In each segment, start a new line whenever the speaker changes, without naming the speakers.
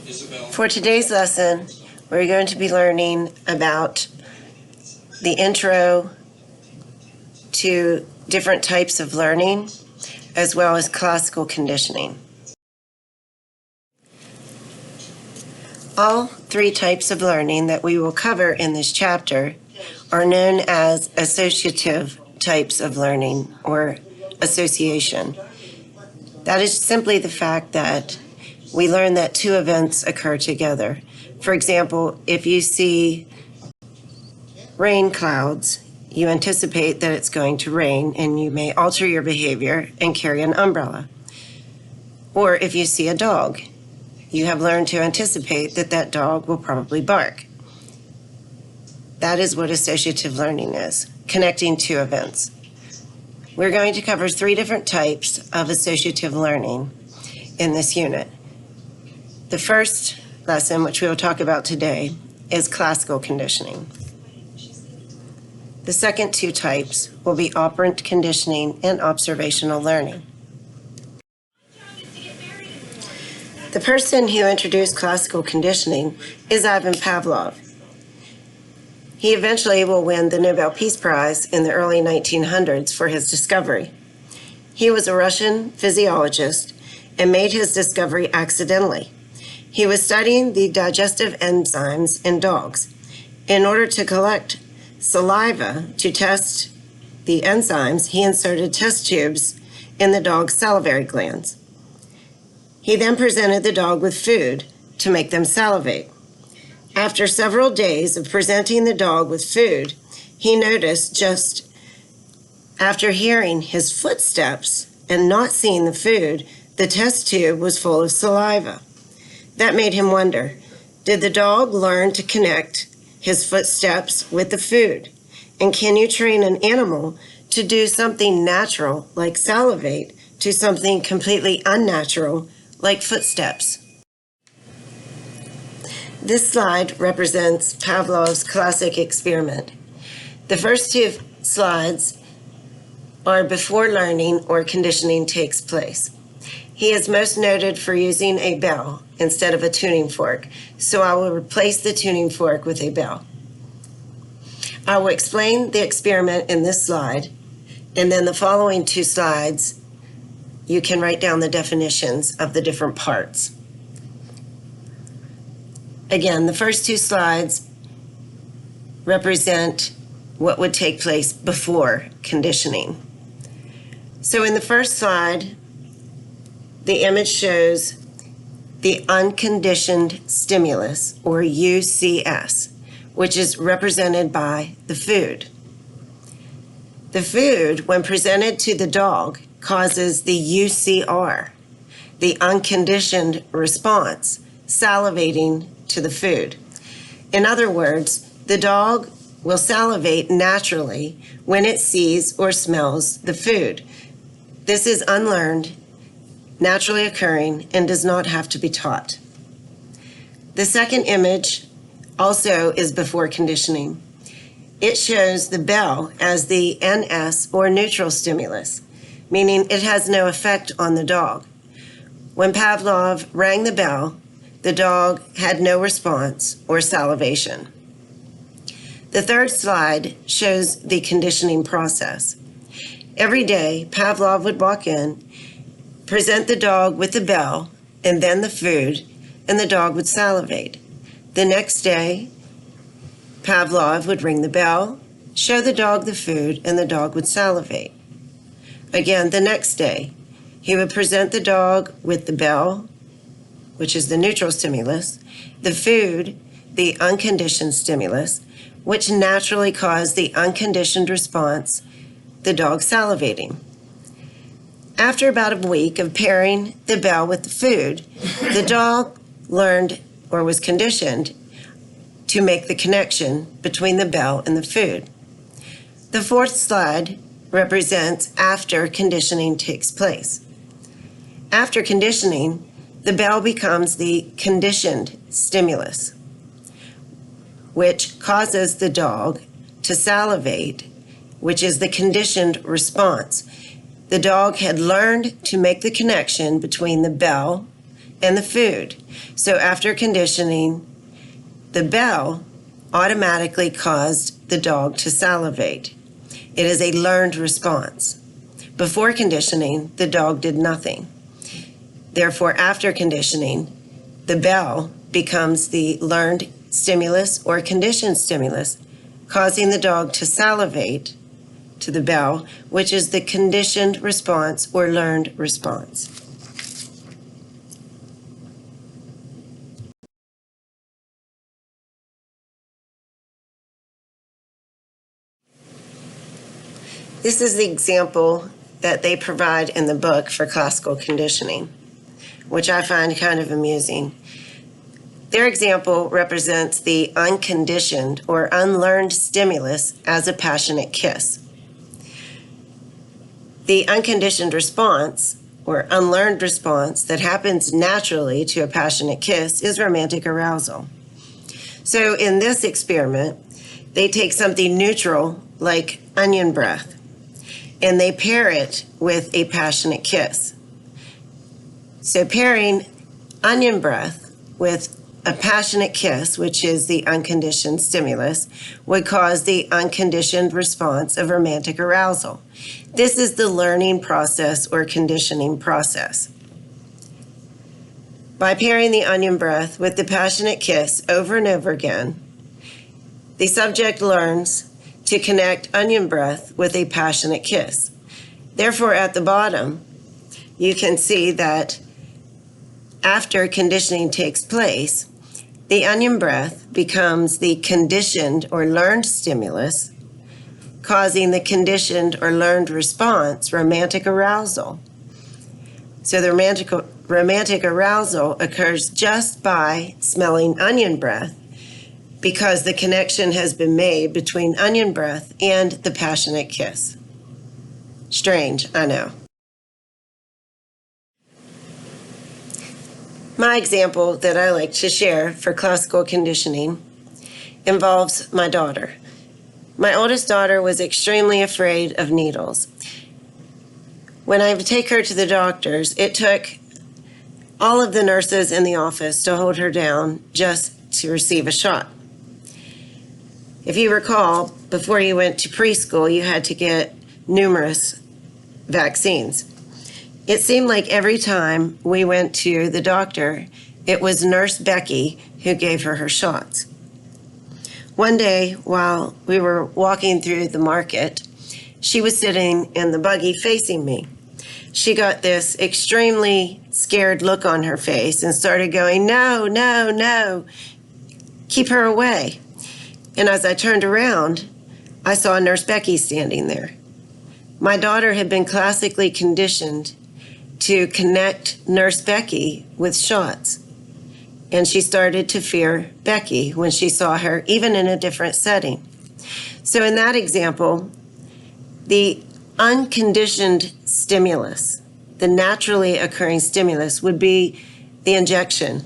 For today's lesson, we're going to be learning about the intro to different types of learning, as well as classical conditioning. All three types of learning that we will cover in this chapter are known as associative types of learning or association. That is simply the fact that we learn that two events occur together. For example, if you see rain clouds, you anticipate that it's going to rain and you may alter your behavior and carry an umbrella. Or if you see a dog, you have learned to anticipate that that dog will probably bark. That is what associative learning is, connecting two events. We're going to cover three different types of associative learning in this unit. The first lesson, which we will talk about today, is classical conditioning. The second two types will be operant conditioning and observational learning. The person who introduced classical conditioning is Ivan Pavlov. He eventually will win the Nobel Peace Prize in the early 1900s for his discovery. He was a Russian physiologist and made his discovery accidentally. He was studying the digestive enzymes in dogs. In order to collect saliva to test the enzymes, he inserted test tubes in the dog's salivary glands. He then presented the dog with food to make them salivate. After several days of presenting the dog with food, he noticed just after hearing his footsteps and not seeing the food, the test tube was full of saliva. That made him wonder, did the dog learn to connect his footsteps with the food? And can you train an animal to do something natural, like salivate, to something completely unnatural, like footsteps? This slide represents Pavlov's classic experiment. The first two slides are before learning or conditioning takes place. He is most noted for using a bell instead of a tuning fork, so I will replace the tuning fork with a bell. I will explain the experiment in this slide, and then the following two slides, you can write down the definitions of the different parts. Again, the first two slides represent what would take place before conditioning. So in the first slide, the image shows the unconditioned stimulus, or UCS, which is represented by the food. The food, when presented to the dog, causes the UCR, the unconditioned response, salivating to the food. In other words, the dog will salivate naturally when it sees or smells the food. This is unlearned, naturally occurring, and does not have to be taught. The second image also is before conditioning. It shows the bell as the NS, or neutral stimulus, meaning it has no effect on the dog. When Pavlov rang the bell, the dog had no response or salivation. The third slide shows the conditioning process. Every day, Pavlov would walk in, present the dog with the bell and then the food, and the dog would salivate. The next day, Pavlov would ring the bell, show the dog the food, and the dog would salivate. Again, the next day, he would present the dog with the bell, which is the neutral stimulus, the food, the unconditioned stimulus, which naturally caused the unconditioned response, the dog salivating. After about a week of pairing the bell with the food, the dog learned or was conditioned to make the connection between the bell and the food. The fourth slide represents after conditioning takes place. After conditioning, the bell becomes the conditioned stimulus, which causes the dog to salivate, which is the conditioned response. The dog had learned to make the connection between the bell and the food. So after conditioning, the bell automatically caused the dog to salivate. It is a learned response. Before conditioning, the dog did nothing. Therefore, after conditioning, the bell becomes the learned stimulus or conditioned stimulus, causing the dog to salivate to the bell, which is the conditioned response or learned response. This is the example that they provide in the book for classical conditioning, which I find kind of amusing. Their example represents the unconditioned or unlearned stimulus as a passionate kiss. The unconditioned response or unlearned response that happens naturally to a passionate kiss is romantic arousal. So in this experiment, they take something neutral like onion breath and they pair it with a passionate kiss. So pairing onion breath with a passionate kiss, which is the unconditioned stimulus, would cause the unconditioned response of romantic arousal. This is the learning process or conditioning process. By pairing the onion breath with the passionate kiss over and over again, the subject learns to connect onion breath with a passionate kiss. Therefore, at the bottom, you can see that after conditioning takes place, the onion breath becomes the conditioned or learned stimulus, causing the conditioned or learned response, romantic arousal. So the romantic arousal occurs just by smelling onion breath because the connection has been made between onion breath and the passionate kiss. Strange, I know. My example that I like to share for classical conditioning involves my daughter. My oldest daughter was extremely afraid of needles. When I would take her to the doctors, it took all of the nurses in the office to hold her down just to receive a shot. If you recall, before you went to preschool, you had to get numerous vaccines. It seemed like every time we went to the doctor, it was Nurse Becky who gave her shots. One day, while we were walking through the market, she was sitting in the buggy facing me. She got this extremely scared look on her face and started going, "No, no, no, keep her away." And as I turned around, I saw Nurse Becky standing there. My daughter had been classically conditioned to connect Nurse Becky with shots. And she started to fear Becky when she saw her, even in a different setting. So in that example, the unconditioned stimulus, the naturally occurring stimulus, would be the injection,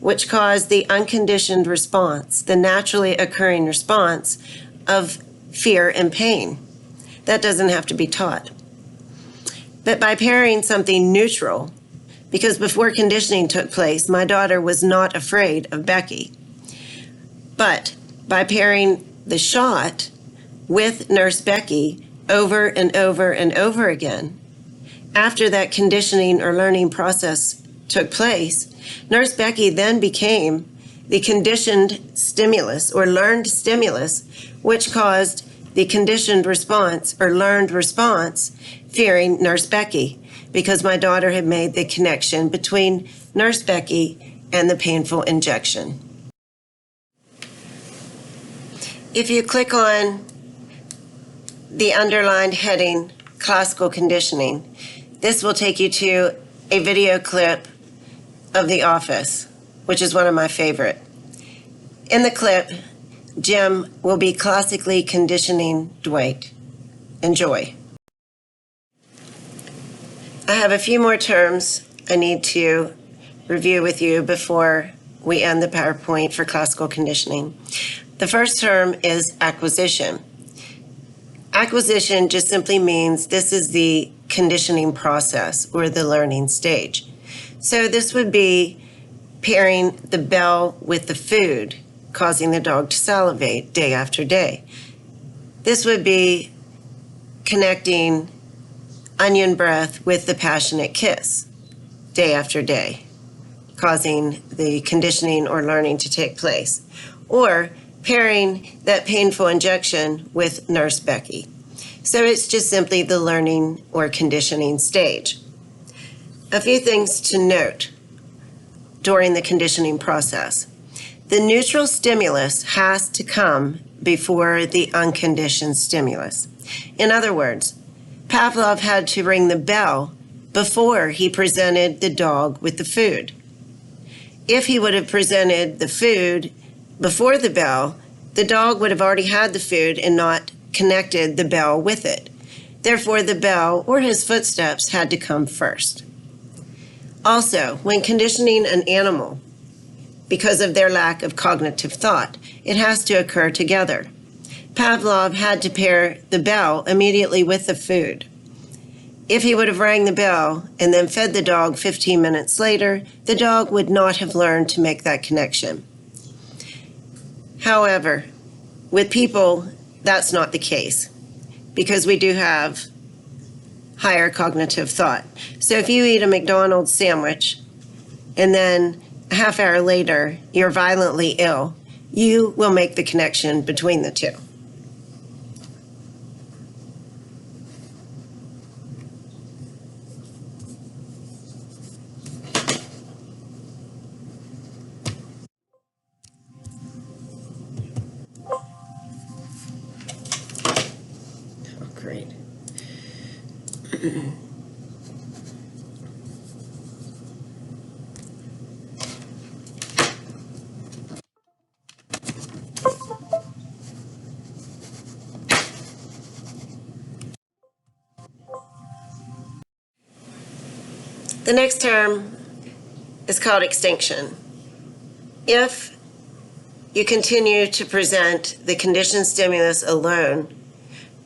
which caused the unconditioned response, the naturally occurring response of fear and pain. That doesn't have to be taught. But by pairing something neutral, because before conditioning took place, my daughter was not afraid of Becky. But by pairing the shot with Nurse Becky over and over and over again, after that conditioning or learning process took place, Nurse Becky then became the conditioned stimulus or learned stimulus, which caused the conditioned response or learned response fearing Nurse Becky, because my daughter had made the connection between Nurse Becky and the painful injection. If you click on the underlined heading, Classical Conditioning, this will take you to a video clip of The Office, which is one of my favorite. In the clip, Jim will be classically conditioning Dwight. Enjoy. I have a few more terms I need to review with you before we end the PowerPoint for classical conditioning. The first term is acquisition. Acquisition just simply means this is the conditioning process or the learning stage. So this would be pairing the bell with the food, causing the dog to salivate day after day. This would be connecting onion breath with the passionate kiss day after day, causing the conditioning or learning to take place. Or pairing that painful injection with Nurse Becky. So it's just simply the learning or conditioning stage. A few things to note during the conditioning process. The neutral stimulus has to come before the unconditioned stimulus. In other words, Pavlov had to ring the bell before he presented the dog with the food. If he would have presented the food before the bell, the dog would have already had the food and not connected the bell with it. Therefore, the bell or his footsteps had to come first. Also, when conditioning an animal, because of their lack of cognitive thought, it has to occur together. Pavlov had to pair the bell immediately with the food. If he would have rang the bell and then fed the dog 15 minutes later, the dog would not have learned to make that connection. However, with people, that's not the case, because we do have higher cognitive thought. So if you eat a McDonald's sandwich and then a half hour later you're violently ill, you will make the connection between the two. Oh, great. The next term is called extinction. If you continue to present the conditioned stimulus alone,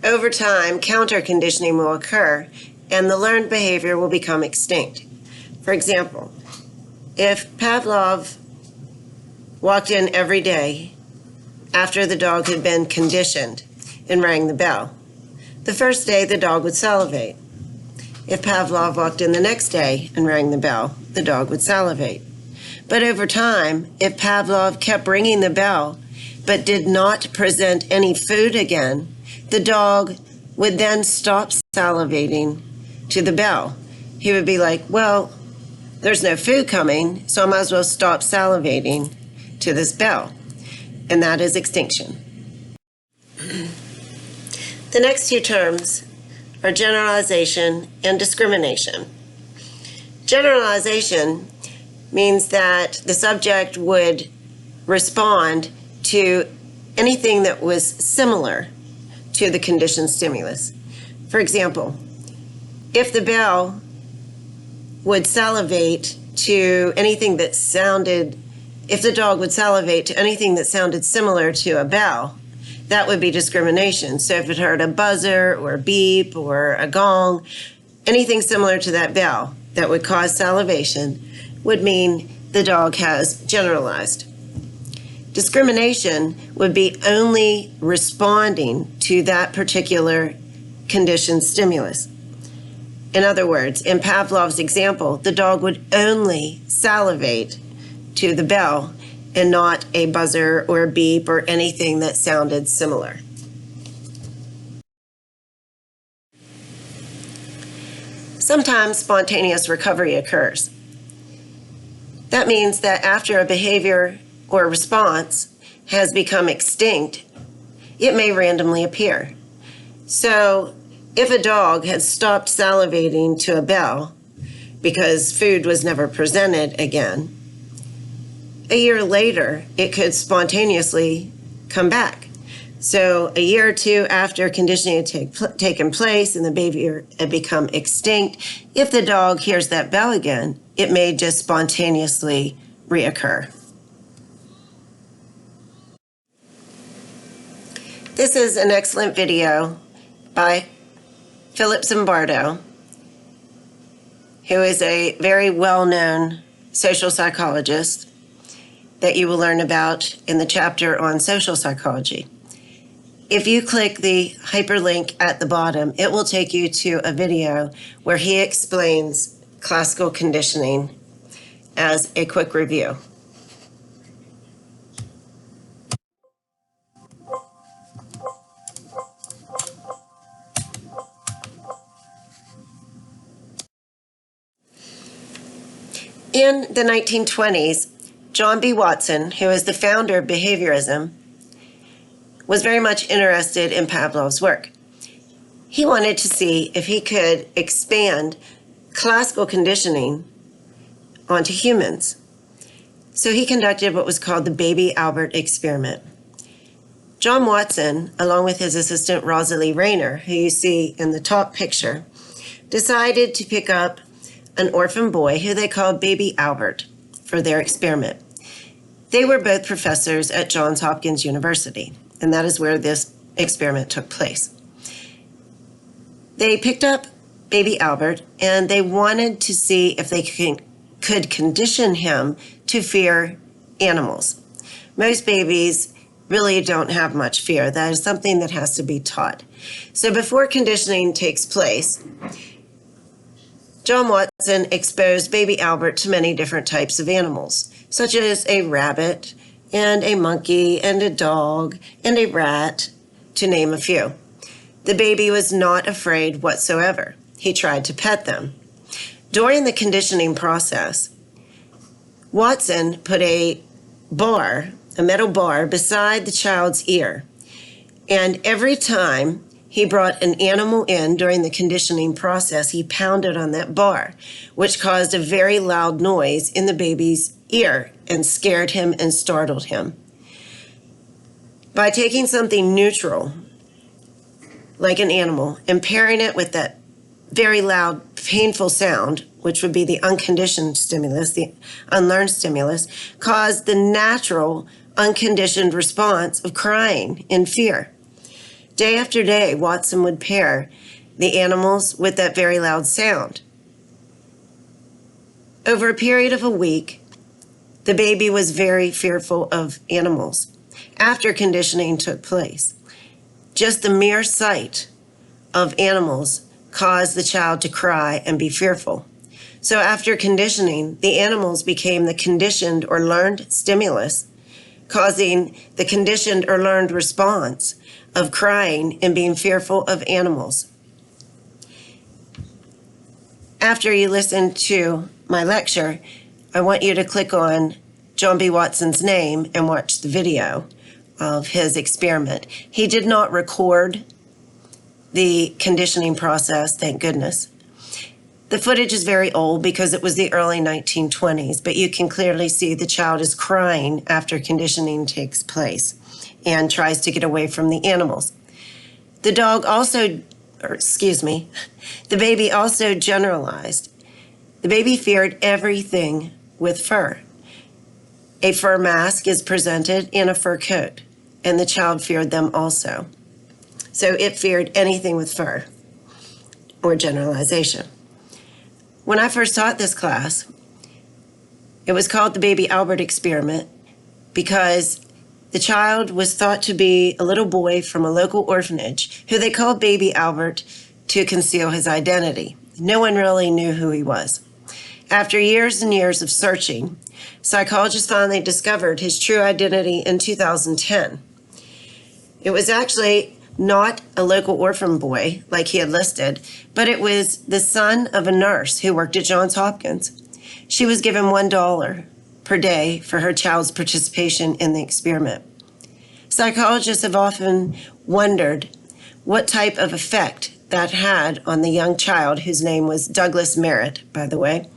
over time, counter-conditioning will occur and the learned behavior will become extinct. For example, if Pavlov walked in every day after the dog had been conditioned and rang the bell, the first day the dog would salivate. If Pavlov walked in the next day and rang the bell, the dog would salivate. But over time, if Pavlov kept ringing the bell but did not present any food again, the dog would then stop salivating to the bell. He would be like, well, there's no food coming, so I might as well stop salivating to this bell. And that is extinction. The next two terms are generalization and discrimination. Generalization means that the subject would respond to anything that was similar to the conditioned stimulus. For example, if the bell would salivate to anything that sounded, if the dog would salivate to anything that sounded similar to a bell, that would be discrimination. So if it heard a buzzer or a beep or a gong, anything similar to that bell that would cause salivation would mean the dog has generalized. Discrimination would be only responding to that particular conditioned stimulus. In other words, in Pavlov's example, the dog would only salivate to the bell and not a buzzer or a beep or anything that sounded similar. Sometimes spontaneous recovery occurs. That means that after a behavior or a response has become extinct, it may randomly appear. So if a dog had stopped salivating to a bell because food was never presented again, a year later, it could spontaneously come back. So a year or two after conditioning had taken place and the behavior had become extinct, if the dog hears that bell again, it may just spontaneously reoccur. This is an excellent video by Philip Zimbardo, who is a very well-known social psychologist that you will learn about in the chapter on social psychology. If you click the hyperlink at the bottom, it will take you to a video where he explains classical conditioning as a quick review. In the 1920s, John B. Watson, who is the founder of behaviorism, was very much interested in Pavlov's work. He wanted to see if he could expand classical conditioning onto humans. So he conducted what was called the Baby Albert experiment. John Watson, along with his assistant Rosalie Rayner, who you see in the top picture, decided to pick up an orphan boy who they called Baby Albert for their experiment. They were both professors at Johns Hopkins University, and that is where this experiment took place. They picked up Baby Albert, and they wanted to see if they could condition him to fear animals. Most babies really don't have much fear. That is something that has to be taught. So before conditioning takes place, John Watson exposed Baby Albert to many different types of animals, such as a rabbit and a monkey and a dog and a rat, to name a few. The baby was not afraid whatsoever. He tried to pet them. During the conditioning process, Watson put a metal bar, beside the child's ear, and every time he brought an animal in during the conditioning process, he pounded on that bar, which caused a very loud noise in the baby's ear and scared him and startled him. By taking something neutral, like an animal, and pairing it with that very loud, painful sound, which would be the unconditioned stimulus, the unlearned stimulus, caused the natural, unconditioned response of crying in fear. Day after day, Watson would pair the animals with that very loud sound. Over a period of a week, the baby was very fearful of animals. After conditioning took place, just the mere sight of animals caused the child to cry and be fearful. So after conditioning, the animals became the conditioned or learned stimulus, causing the conditioned or learned response of crying and being fearful of animals. After you listen to my lecture, I want you to click on John B. Watson's name and watch the video of his experiment. He did not record the conditioning process, thank goodness. The footage is very old because it was the early 1920s, but you can clearly see the child is crying after conditioning takes place and tries to get away from the animals. The baby also generalized. The baby feared everything with fur. A fur mask is presented and a fur coat, and the child feared them also. So it feared anything with fur or generalization. When I first taught this class, it was called the Baby Albert experiment because the child was thought to be a little boy from a local orphanage who they called Baby Albert to conceal his identity. No one really knew who he was. After years and years of searching, psychologists finally discovered his true identity in 2010. It was actually not a local orphan boy like he had listed, but it was the son of a nurse who worked at Johns Hopkins. She was given $1 per day for her child's participation in the experiment. Psychologists have often wondered what type of effect that had on the young child, whose name was Douglas Merritt, by the way.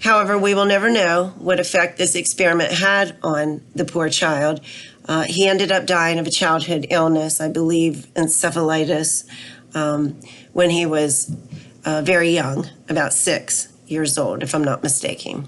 However, we will never know what effect this experiment had on the poor child. He ended up dying of a childhood illness, I believe encephalitis, when he was very young, about 6 years old, if I'm not mistaken.